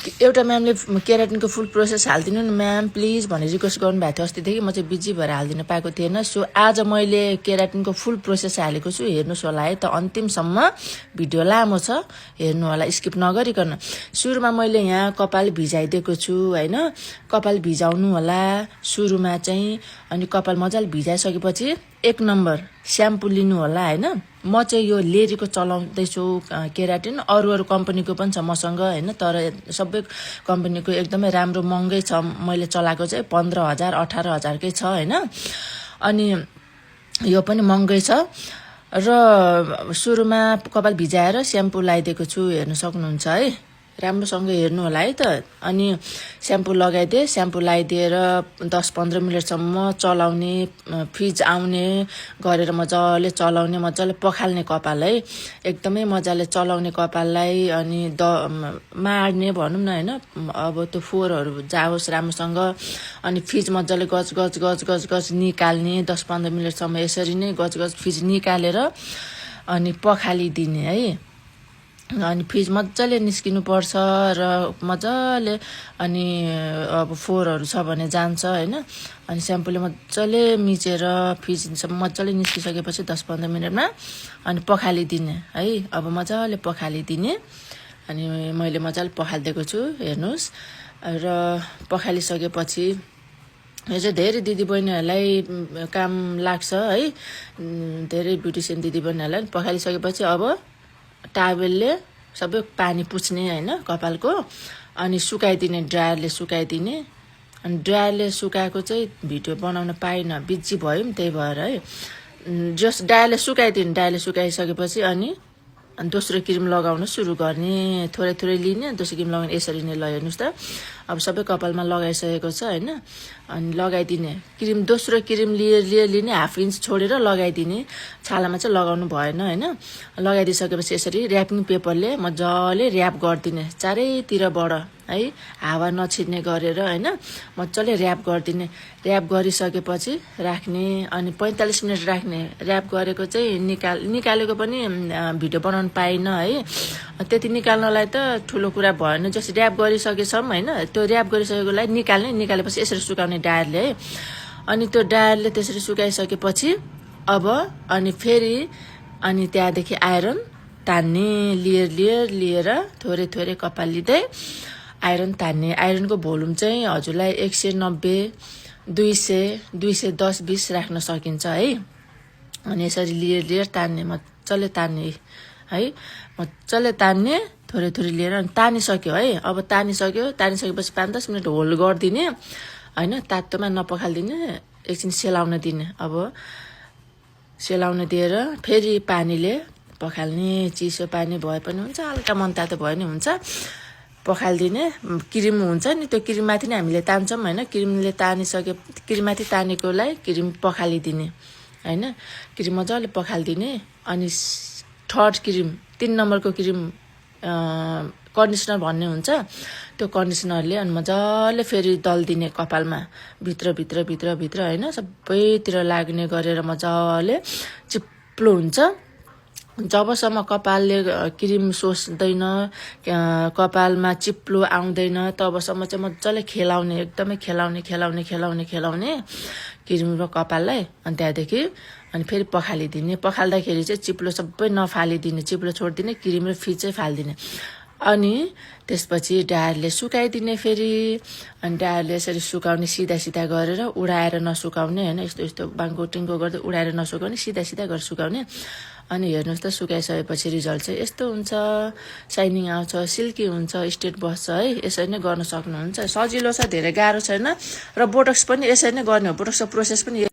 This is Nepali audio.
एउटा म्यामले केराटिनको फुल प्रोसेस हालिदिनु नि म्याम प्लिज भनेर रिक्वेस्ट गर्नुभएको थियो अस्तिदेखि म चाहिँ बिजी भएर हालिदिन पाएको थिएन सो आज मैले केराटिनको फुल प्रोसेस हालेको छु हेर्नुहोस् होला है त अन्तिमसम्म भिडियो लामो छ हेर्नु होला स्किप नगरिकन सुरुमा मैले यहाँ कपाल भिजाइदिएको छु हैन कपाल भिजाउनु होला सुरुमा चाहिँ अनि कपाल मजाले भिजाइसकेपछि 1 नम्बर स्याम्पु लिनु होला हैन म चाहिँ यो लेरीको चलाउँदैछु केराटिन अरू कम्पनीको पनि छ मसँग हैन तर सबै कम्पनीको एकदमै राम्रो महँगै छ मैले चलाएको चाहिँ 15000 18000 कै छ हैन अनि यो पनि महँगै छ र सुरुमा कपाल भिजाएर स्याम्पु लगाइदिएको छु हेर्न सक्नुहुन्छ है राम्रोसँग हेर्नु होला है त अनि स्याम्पु लगाइदिए स्याम्पु लगाइदिएर 10-15 मिनेटसम्म चलाउने फिज आउने गरेर मजाले चलाउने मजाले पखाल्ने कपाल है एकदमै मजाले चलाउने कपाललाई अनि मार्ने भनौं न हैन अब त्यो फोरहरु जाओस् राम्रोसँग अनि फिज मजाले गज गज गज गज गज निकाल्ने 10-15 मिनेटसम्म यसरी नै गज गज फिज निकालेर अनि पखालिदिने है अनि फिज मजाले निस्किनु पर्छ र मजाले अनि अब फोरहरु छ भने जान्छ हैन अनि स्याम्पुले मजाले मिचेर फिज मजाले निस्किसकेपछि 10-15 मिनेटमा अनि पखालिदिने है अब मजाले पखालिदिने अनि मैले मजाले पखालिदिएको छु हेर्नुस् र पखालिसकेपछि यो चाहिँ धेरै दिदीबहिनीहरुलाई काम लाग्छ है धेरै ब्युटिशियन दिदीबहिनीहरुलाई पखालिसकेपछि अब टावेलले सबै पानी पुछ्ने हैन कपालको अनि सुकाइदिने ड्रायरले सुकाइदिने अनि ड्रायरले सुकाएको चाहिँ भिडियो बनाउन पाइन बिजी भयौं त्यही भएर है जस्ट ड्रायरले सुकाइसकेपछि अनि दोस्रो क्रिम लगाउन सुरु गर्ने थोरै थोरै लिने दोस्रो क्रिम लगाउने यसरी नै ल हेर्नुस् त अब सबै कपालमा लगाइसकेको छ हैन अनि लगाइदिने क्रिम दोस्रो क्रिम लिने हाफ इन्च छोडेर लगाइदिने छालामा चाहिँ लगाउनु भएन हैन लगाइदिसकेपछि यसरी र्यापिङ पेपरले मजाले र्याप गर्दिने चारैतिरबाट है हावा नछिर्ने गरेर हैन मजाले र्याप गर्दिने र्याप गरिसकेपछि राख्ने अनि 45 मिनेट राख्ने र्याप गरेको चाहिँ निकालेको पनि भिडियो बनाउन पाइन है त्यति निकाल्नलाई त ठुलो कुरा भएन जस र्याप गरिसकेछम हैन त्यो र्याप गरिसकेकोलाई निकालेपछि यसरी सुकाउने ड्रायरले है अनि त्यो ड्रायरले त्यसरी सुकाइसकेपछि अब अनि फेरि अनि त्यहाँदेखि आइरन तान्ने लिएर थोरै थोरै कपाल लिँदै आइरन तान्ने आइरनको भोल्युम चाहिँ हजुरलाई 190 200 210-20 राख्न सकिन्छ है अनि यसरी लिएर तान्ने मजाले तान्ने है मजाले तान्ने थोरै थोरै लिएर अनि तानिसक्यो है अब तानिसकेपछि 5-10 मिनेट होल्ड गर्दिने हैन तातोमा नपखाल्दिने एकछिन सेलाउन दिने अब सेलाउन दिएर फेरि पानीले पखाल्ने चिसो पानी भए पनि हुन्छ हल्का मनतातो भए नि हुन्छ पखाल्दिने क्रिम हुन्छ नि त्यो क्रिम माथि नै हामीले तान्छौं हैन क्रिमले तानिसके क्रिम माथि तानेकोलाई क्रिम पखालिदिने हैन क्रिम मजाले पखालिदिने अनि थर्ड क्रिम 3 नम्बरको क्रिम कन्डिसनर भन्ने हुन्छ त्यो कन्डिसनरले अनि मजाले फेरि दल्दिने कपालमा भित्र हैन सबैतिर लाग्ने गरेर मजाले चिप्लो हुन्छ जबसम्म कपालले क्रिम सोच्दैन कपालमा चिप्लो आउँदैन तबसम्म चाहिँ मजाले खेलाउने एकदमै खेलाउने क्रिम र कपाललाई अनि त्यहाँदेखि अनि फेरि पखालिदिने पखाल्दाखेरि चाहिँ चिप्लो सबै नफालिदिने चिप्लो छोड्दिने क्रिम र फिज चाहिँ फाल्दिने अनि त्यसपछि ड्रायरले सुकाइदिने फेरि अनि ड्रायरले यसरी सुकाउने सिधा गरेर उडाएर नसुकाउने हैन यस्तो बाङ्गो टिङ्गो गर्दै उडाएर नसुकाउने सिधा गरेर सुकाउने अनि हेर्नुस् त सुकाइसकेपछि रिजल्ट चाहिँ यस्तो हुन्छ शाइनिङ आउँछ सिल्की हुन्छ स्ट्रेट बस्छ है यसरी नै गर्न सक्नुहुन्छ सजिलो छ धेरै गाह्रो छैन र बोटक्स पनि यसरी नै गर्ने हो बोटक्सको प्रोसेस पनि